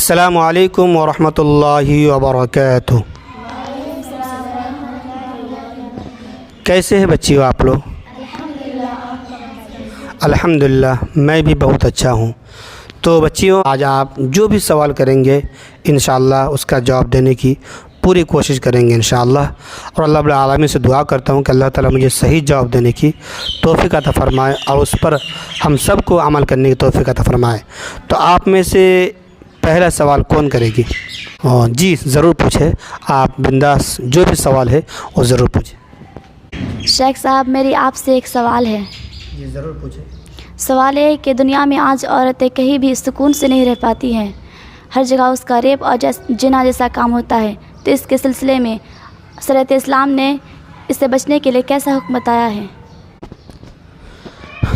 السلام علیکم ورحمۃ اللہ وبرکاتہ۔ کیسے ہیں بچیوں آپ لوگ؟ الحمدللہ میں بھی بہت اچھا ہوں۔ تو بچیوں، آج آپ جو بھی سوال کریں گے انشاءاللہ اس کا جواب دینے کی پوری کوشش کریں گے انشاءاللہ، اور اللہ رب العالمین سے دعا کرتا ہوں کہ اللہ تعالیٰ مجھے صحیح جواب دینے کی توفیق عطا فرمائے اور اس پر ہم سب کو عمل کرنے کی توفیق عطا فرمائے۔ تو آپ میں سے پہلا سوال کون کرے گی؟ جی ضرور پوچھیں، آپ بنداس جو بھی سوال ہے وہ ضرور پوچھیں۔ شیخ صاحب، میری آپ سے ایک سوال ہے۔ جی ضرور پوچھیں۔ سوال ہے کہ دنیا میں آج عورتیں کہیں بھی سکون سے نہیں رہ پاتی ہیں، ہر جگہ اس کا ریپ اور جنا جیسا کام ہوتا ہے، تو اس کے سلسلے میں شریعت اسلام نے اس سے بچنے کے لیے کیسا حکم بتایا ہے؟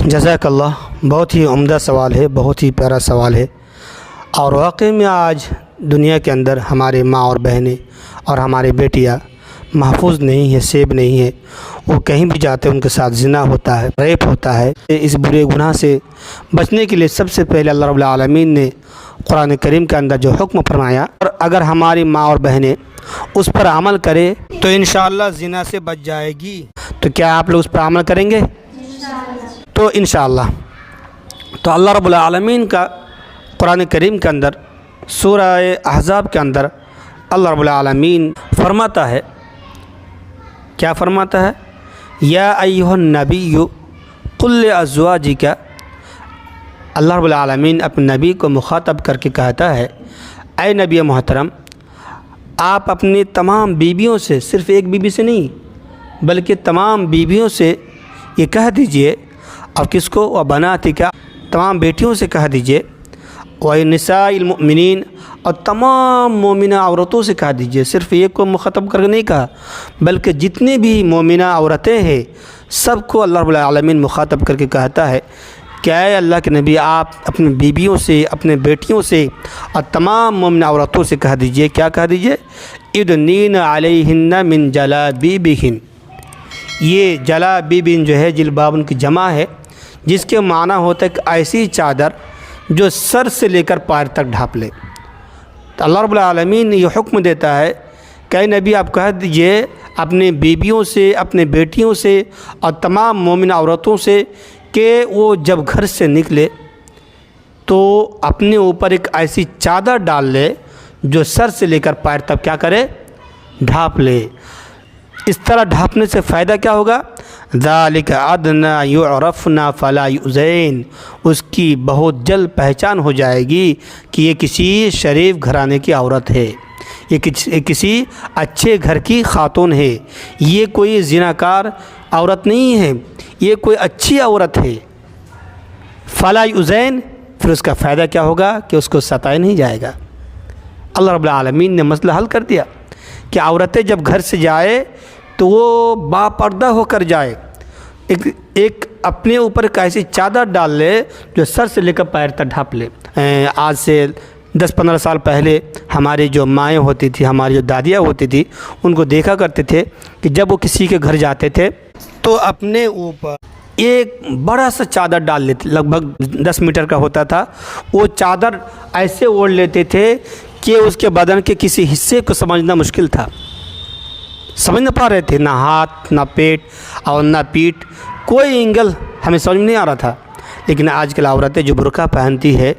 جزاک اللہ، بہت ہی عمدہ سوال ہے، بہت ہی پیارا سوال ہے۔ اور واقعی میں آج دنیا کے اندر ہمارے ماں اور بہنیں اور ہمارے بیٹیاں محفوظ نہیں ہیں، سیب نہیں ہے، وہ کہیں بھی جاتے ہیں ان کے ساتھ زنا ہوتا ہے، ریپ ہوتا ہے۔ اس برے گناہ سے بچنے کے لیے سب سے پہلے اللہ رب العالمین نے قرآن کریم کے اندر جو حکم فرمایا، اور اگر ہماری ماں اور بہنیں اس پر عمل کرے تو انشاءاللہ زنا سے بچ جائے گی۔ تو کیا آپ لوگ اس پر عمل کریں گے؟ تو انشاءاللہ تو اللہ رب العالمین کا قرآن کریم کے اندر سورہ احزاب کے اندر اللہ رب العالمین فرماتا ہے، کیا فرماتا ہے؟ یا ایھا النبی قل لازواجک، اللہ رب العالمین اپنے نبی کو مخاطب کر کے کہتا ہے، اے نبی محترم، آپ اپنی تمام بیویوں سے، صرف ایک بیوی سے نہیں بلکہ تمام بیویوں سے یہ کہہ دیجئے، اور کس کو؟ وبناتک، تمام بیٹیوں سے کہہ دیجئے، وَنِسَاءِ الْمُؤْمِنِينَ، اور تمام مومنہ عورتوں سے کہہ دیجئے۔ صرف ایک کو مخاطب کر کے نہیں کہا بلکہ جتنی بھی مومنہ عورتیں ہیں سب کو اللہ رب العالمین مخاطب کر کے کہتا ہے کہ اے اللہ کے نبی، آپ اپنی بیویوں سے، اپنے بیٹیوں سے اور تمام مومنہ عورتوں سے کہہ دیجئے، کیا کہہ دیجئے؟ یدنین علیہن من جلابیبہن۔ یہ جلابیبہن جو ہے جلباب کی جمع ہے، جس کے معنی ہوتا ہے کہ ایسی چادر جو سر سے لے کر پیر تک ڈھانپ لے۔ تو اللہ رب العالمین یہ حکم دیتا ہے کہ اے نبی، آپ کہہ دیجئے اپنے بیویوں سے، اپنے بیٹیوں سے اور تمام مومنہ عورتوں سے کہ وہ جب گھر سے نکلے تو اپنے اوپر ایک ایسی چادر ڈال لے جو سر سے لے کر پیر تک کیا کرے؟ ڈھانپ لے۔ اس طرح ڈھانپنے سے فائدہ کیا ہوگا؟ ذالک ادنی یعرفن فلا یؤذین، اس کی بہت جلد پہچان ہو جائے گی کہ یہ کسی شریف گھرانے کی عورت ہے، یہ کسی اچھے گھر کی خاتون ہے، یہ کوئی زناکار عورت نہیں ہے، یہ کوئی اچھی عورت ہے۔ فلا یؤذین، پھر اس کا فائدہ کیا ہوگا؟ کہ اس کو ستایا نہیں جائے گا۔ اللہ رب العالمین نے مسئلہ حل کر دیا کہ عورتیں جب گھر سے جائے تو وہ با پردہ ہو کر جائے، ایک اپنے اوپر ایک ایسی چادر ڈال لے جو سر سے لے کر پیر تک ڈھانپ لے۔ آج سے 10-15 سال پہلے ہماری جو مائیں ہوتی تھی، ہماری جو دادیاں ہوتی تھی، ان کو دیکھا کرتے تھے کہ جب وہ کسی کے گھر جاتے تھے تو اپنے اوپر ایک بڑا سا چادر ڈال لیتے، لگ بھگ 10 میٹر کا ہوتا تھا، وہ چادر ایسے اوڑھ لیتے تھے کہ اس کے بدن کے کسی حصے کو سمجھنا مشکل تھا، سمجھ نہ پا رہے تھے، نہ ہاتھ، نہ پیٹ اور نہ پیٹھ، کوئی اینگل ہمیں سمجھ نہیں آ رہا تھا۔ لیکن آج کل عورتیں جو برقع پہنتی ہے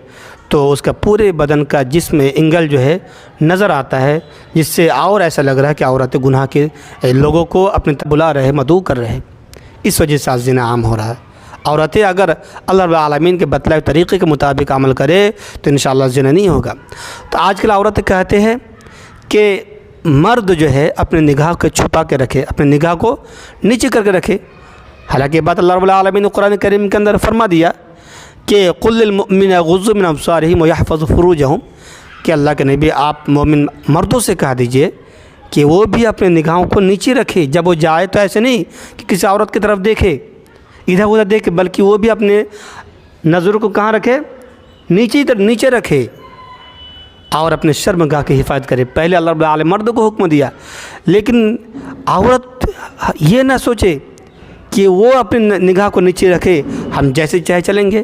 تو اس کا پورے بدن کا جسم اینگل جو ہے نظر آتا ہے، جس سے اور ایسا لگ رہا ہے کہ عورتیں گناہ کے لوگوں کو اپنے طرف بلا رہے، مدعو کر رہے۔ اس وجہ سے زنا عام ہو رہا ہے۔ عورتیں اگر اللہ رب العالمین کے بتلائے طریقے کے مطابق عمل کرے تو انشاءاللہ زنا نہیں ہوگا۔ تو آج کل عورتیں کہتے ہیں کہ مرد جو ہے اپنے نگاہ کو چھپا کے رکھے، اپنے نگاہ کو نیچے کر کے رکھے، حالانکہ یہ بات اللہ رب العالمین نے قرآن کریم کے اندر فرما دیا کہ قل للمؤمنین یغضوا من ابصارہم ویحفظوا فروجہم، کہ اللہ کے نبی آپ مومن مردوں سے کہہ دیجئے کہ وہ بھی اپنے نگاہوں کو نیچے رکھے، جب وہ جائے تو ایسے نہیں کہ کسی عورت کی طرف دیکھے، ادھر ادھر دیکھے، بلکہ وہ بھی اپنے نظر کو کہاں رکھے؟ نیچے رکھے، اور اپنے شرمگاہ کی حفاظت کرے۔ پہلے اللہ رب العالمین مرد کو حکم دیا، لیکن عورت یہ نہ سوچے کہ وہ اپنے نگاہ کو نیچے رکھے، ہم جیسے چاہے چلیں گے،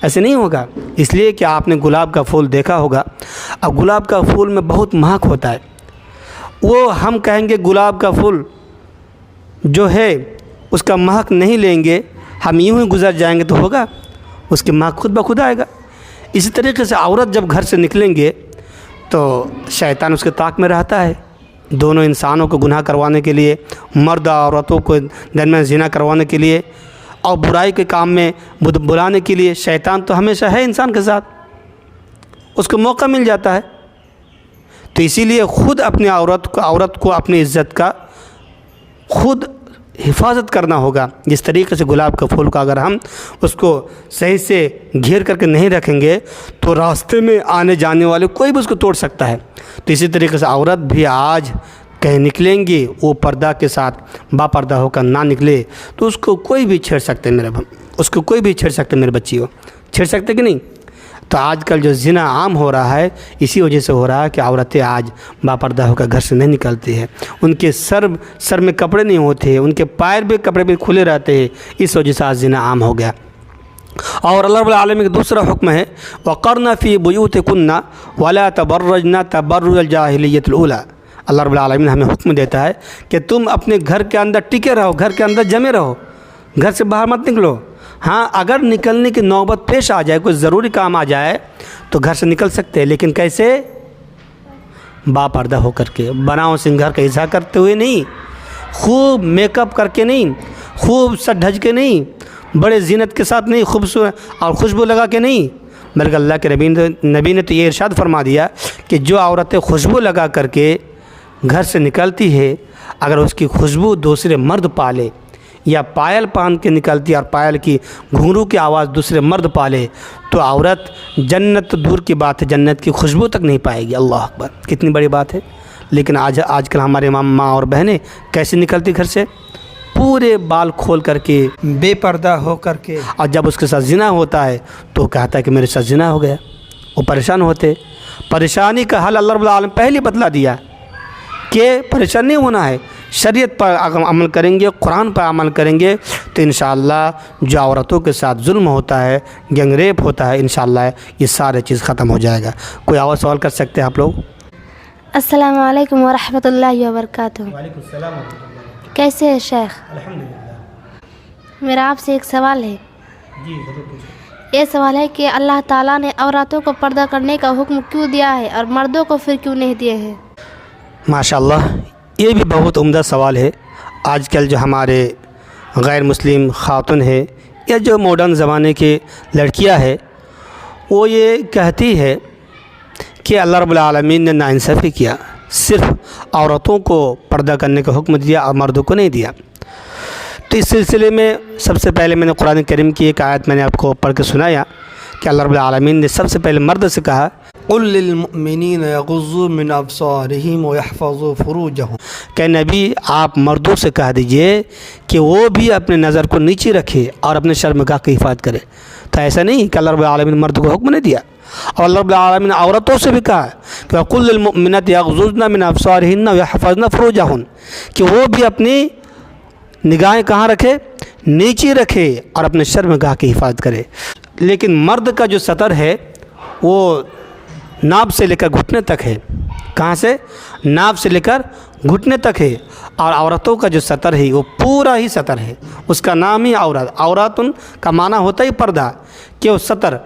ایسے نہیں ہوگا۔ اس لیے کہ آپ نے گلاب کا پھول دیکھا ہوگا، اب گلاب کا پھول میں بہت مہک ہوتا ہے، وہ ہم کہیں گے گلاب کا پھول جو ہے اس کا مہک نہیں لیں گے، ہم یوں ہی گزر جائیں گے تو ہوگا؟ اس کی مہک خود بخود آئے گا۔ اسی طریقے سے عورت جب گھر سے نکلیں گے تو شیطان اس کے طاق میں رہتا ہے، دونوں انسانوں کو گناہ کروانے کے لیے، مرد اور عورتوں کو درمیان زنا کروانے کے لیے اور برائی کے کام میں بلانے کے لیے۔ شیطان تو ہمیشہ ہے انسان کے ساتھ، اس کو موقع مل جاتا ہے۔ تو اسی لیے خود اپنی عورت کو اپنی عزت کا خود حفاظت کرنا ہوگا۔ جس طریقے سے گلاب کا پھول کا اگر ہم اس کو صحیح سے گھیر کر کے نہیں رکھیں گے تو راستے میں آنے جانے والے کوئی بھی اس کو توڑ سکتا ہے، تو اسی طریقے سے عورت بھی آج کہیں نکلیں گی وہ پردہ کے ساتھ با پردہ ہو کر نہ نکلے تو اس کو کوئی بھی چھیڑ سکتے، میرے بچیوں چھیڑ سکتے کہ نہیں؟ تو آج کل جو زنا عام ہو رہا ہے اسی وجہ سے ہو رہا ہے کہ عورتیں آج باپردہ ہو کر گھر سے نہیں نکلتی ہیں، ان کے سر میں کپڑے نہیں ہوتے ہیں، ان کے پیر بھی کپڑے بھی کھلے رہتے ہیں، اس وجہ سے آج زنا عام ہو گیا۔ اور اللہ رب العالمین کا دوسرا حکم ہے وَقَرْنَ فِي بُيُوتِكُنَّ وَلَا تَبَرَّجْنَ تَبَرُّجَ الْجَاهِلِيَّةِ الْأُولَىٰ۔ اللہ رب العالمین ہمیں حکم دیتا ہے کہ تم اپنے گھر کے اندر ٹکے رہو، گھر کے اندر جمے رہو، گھر سے باہر مت نکلو۔ ہاں اگر نکلنے کی نوبت پیش آ جائے، کوئی ضروری کام آ جائے تو گھر سے نکل سکتے ہیں، لیکن کیسے؟ با پردہ ہو کر کے، بناؤ سنگھار کا اظہار کرتے ہوئے نہیں، خوب میک اپ کر کے نہیں، خوب سج دھج کے نہیں، بڑے زینت کے ساتھ نہیں، خوبصورت اور خوشبو لگا کے نہیں، بلکہ اللہ کے نبی نے تو یہ ارشاد فرما دیا کہ جو عورتیں خوشبو لگا کر کے گھر سے نکلتی ہے، اگر اس کی خوشبو دوسرے مرد پالے یا پائل پہن کے نکلتی اور پائل کی گھنگرو کی آواز دوسرے مرد پالے تو عورت جنت تو دور کی بات ہے، جنت کی خوشبو تک نہیں پائے گی۔ اللہ اکبر، کتنی بڑی بات ہے۔ لیکن آج کل ہمارے ماں اور بہنیں کیسے نکلتی گھر سے؟ پورے بال کھول کر کے، بے پردہ ہو کر کے، اور جب اس کے ساتھ زنا ہوتا ہے تو کہتا ہے کہ میرے ساتھ زنا ہو گیا، وہ پریشان ہوتے۔ پریشانی کا حل اللہ رب العالمین پہلے بتلا دیا کہ پریشان نہیں ہونا ہے، شریعت پر عمل کریں گے، قرآن پر عمل کریں گے تو انشاءاللہ جو عورتوں کے ساتھ ظلم ہوتا ہے، گینگ ریپ ہوتا ہے، انشاءاللہ یہ سارے چیز ختم ہو جائے گا۔ کوئی اور سوال کر سکتے ہیں آپ لوگ؟ السلام علیکم ورحمۃ اللہ وبرکاتہ۔ وعلیکم السلام ورحمۃ اللہ۔ کیسے ہے شیخ؟ الحمدللہ۔ میرا آپ سے ایک سوال ہے۔ جی ضرور پوچھیں۔ یہ سوال ہے کہ اللہ تعالیٰ نے عورتوں کو پردہ کرنے کا حکم کیوں دیا ہے اور مردوں کو پھر کیوں نہیں دیا ہے؟ ماشاءاللہ، یہ بھی بہت عمدہ سوال ہے۔ آج کل جو ہمارے غیر مسلم خاتون ہے یا جو ماڈرن زمانے کے لڑکیاں ہے وہ یہ کہتی ہے کہ اللہ رب العالمین نے ناانصافی کیا، صرف عورتوں کو پردہ کرنے کا حکم دیا اور مردوں کو نہیں دیا۔ تو اس سلسلے میں سب سے پہلے میں نے قرآن کریم کی ایک آیت میں نے آپ کو پڑھ کے سنایا کہ اللہ رب العالمین نے سب سے پہلے مرد سے کہا قُلْ لِلْمُؤْمِنِينَ يَغُضُّوا مِنْ أَبْصَارِهِمْ وَيَحْفَظُوا فُرُوجَهُمْ کہ نبی آپ مردوں سے کہہ دیجئے کہ وہ بھی اپنے نظر کو نیچے رکھے اور اپنے شرمگاہ کی حفاظت کرے۔ تو ایسا نہیں کہ اللہ رب العالمین مرد کو حکم نہیں دیا، اور اللہ رب العالمین نے عورتوں سے بھی کہا کہ قُلْ لِلْمُؤْمِنَاتِ يَغْضُضْنَ مِنْ أَبْصَارِهِنَّ وَيَحْفَظْنَ فُرُوجَهُنَّ کہ وہ بھی اپنی نگاہیں کہاں رکھے؟ نیچے رکھے اور اپنے شرمگاہ کی حفاظت کرے۔ لیکن مرد کا جو سطر ہے وہ ناپ سے لے کر گھٹنے تک ہے۔ کہاں سے؟ ناپ سے لے کر گھٹنے تک ہے، اور عورتوں کا جو سطر ہے وہ پورا ہی سطر ہے، اس کا نام ہی عورت۔ عوراتن کا معنی ہوتا ہی پردہ، کہ وہ سطر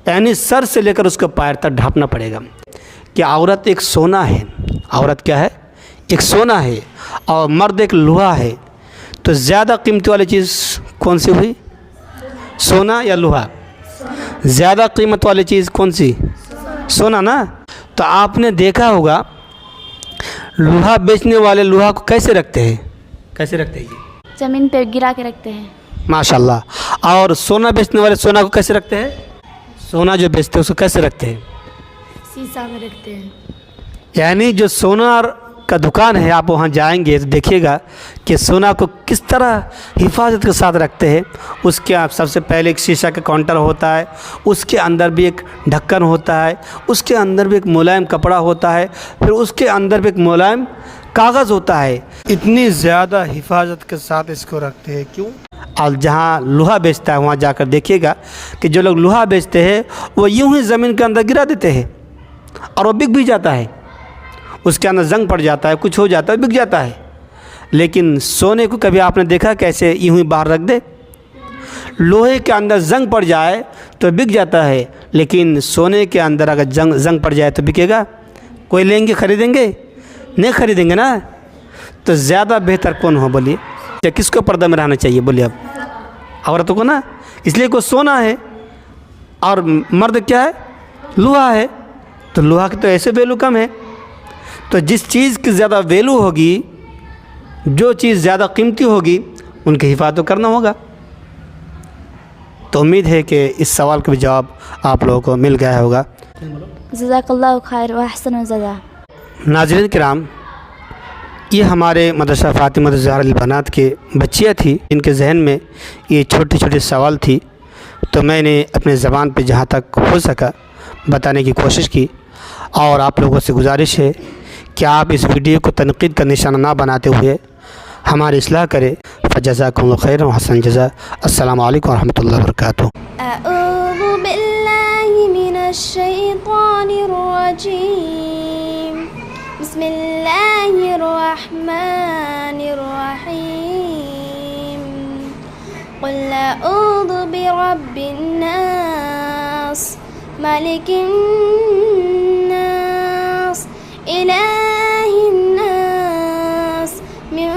یعنی سر سے لے کر اس کو پیر تک ڈھانپنا پڑے گا۔ کہ عورت ایک سونا ہے، عورت کیا ہے؟ ایک سونا ہے، اور مرد ایک لوہا ہے۔ تو زیادہ قیمت والی چیز کون سی ہوئی؟ سونا یا لوہا؟ زیادہ قیمت والی چیز کون سی؟ سونا نا۔ تو آپ نے دیکھا ہوگا لوہا بیچنے والے لوہا کو کیسے رکھتے ہیں؟ کیسے رکھتے ہیں؟ زمین پہ گرا کے رکھتے ہیں۔ ماشاءاللہ۔ اور سونا بیچنے والے سونا کو کیسے رکھتے ہیں؟ سونا جو بیچتے ہیں اس کو کیسے رکھتے ہیں؟ شیشہ میں رکھتے ہیں۔ یعنی جو سونا کا دکان ہے آپ وہاں جائیں گے تو دیکھیے گا کہ سونا کو کس طرح حفاظت کے ساتھ رکھتے ہیں۔ اس کے سب سے پہلے ایک شیشہ کا کاؤنٹر ہوتا ہے، اس کے اندر بھی ایک ڈھکن ہوتا ہے، اس کے اندر بھی ایک ملائم کپڑا ہوتا ہے، پھر اس کے اندر بھی ایک ملائم کاغذ ہوتا ہے۔ اتنی زیادہ حفاظت کے ساتھ اس کو رکھتے ہیں۔ کیوں؟ اور جہاں لوہا بیچتا ہے وہاں جا کر دیکھیے گا کہ جو لوگ لوہا بیچتے ہیں وہ یوں ہی زمین کے اندر گرا دیتے ہیں، اور وہ بک بھی جاتا ہے، اس کے اندر زنگ پڑ جاتا ہے، کچھ ہو جاتا ہے، بک جاتا ہے. لیکن سونے کو کبھی آپ نے دیکھا کیسے یوں ہی باہر رکھ دے؟ لوہے کے اندر زنگ پڑ جائے تو بک جاتا ہے، لیکن سونے کے اندر اگر زنگ پڑ جائے تو بکے گا؟ کوئی لیں گے، خریدیں گے؟ نہیں خریدیں گے نا. تو زیادہ بہتر کون ہو بولیے؟ کس کو پردہ میں رہنا چاہیے بولیے؟ اب عورتوں کو نا. اس لیے کوئی سونا ہے اور مرد کیا ہے؟ لوہا ہے. تو لوہا کی تو ایسے ویلو کم ہے. تو جس چیز کی زیادہ ویلو ہوگی، جو چیز زیادہ قیمتی ہوگی، ان کی حفاظت کرنا ہوگا. تو امید ہے کہ اس سوال کا بھی جواب آپ لوگوں کو مل گیا ہوگا. جزاک اللہ خیر و احسن الجزا. ناظرین کرام، یہ ہمارے مدرسہ فاطمہ الزہرا للبنات کے بچیاں تھیں جن کے ذہن میں یہ چھوٹے چھوٹے سوال تھی. تو میں نے اپنے زبان پہ جہاں تک ہو سکا بتانے کی کوشش کی، اور آپ لوگوں سے گزارش ہے کہ آپ اس ویڈیو کو تنقید کا نشانہ نہ بناتے ہوئے ہماری اصلاح کرے. فجزاکم اللہ خیر و حسن جزا. السلام علیکم ورحمۃ اللہ وبرکاتہ. اعوذ باللہ من الشیطان الرجیم. بسم اللہ الرحمن الرحیم. قل اعوذ برب الناس ملک الناس الہ الناس من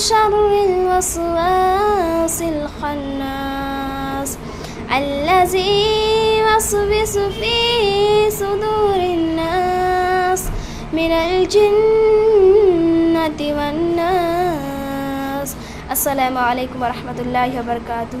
شر الوسواس الخناس الذي يوسوس في صدور الناس من الجنة والناس. السلام علیکم ورحمۃ اللہ وبرکاتہ.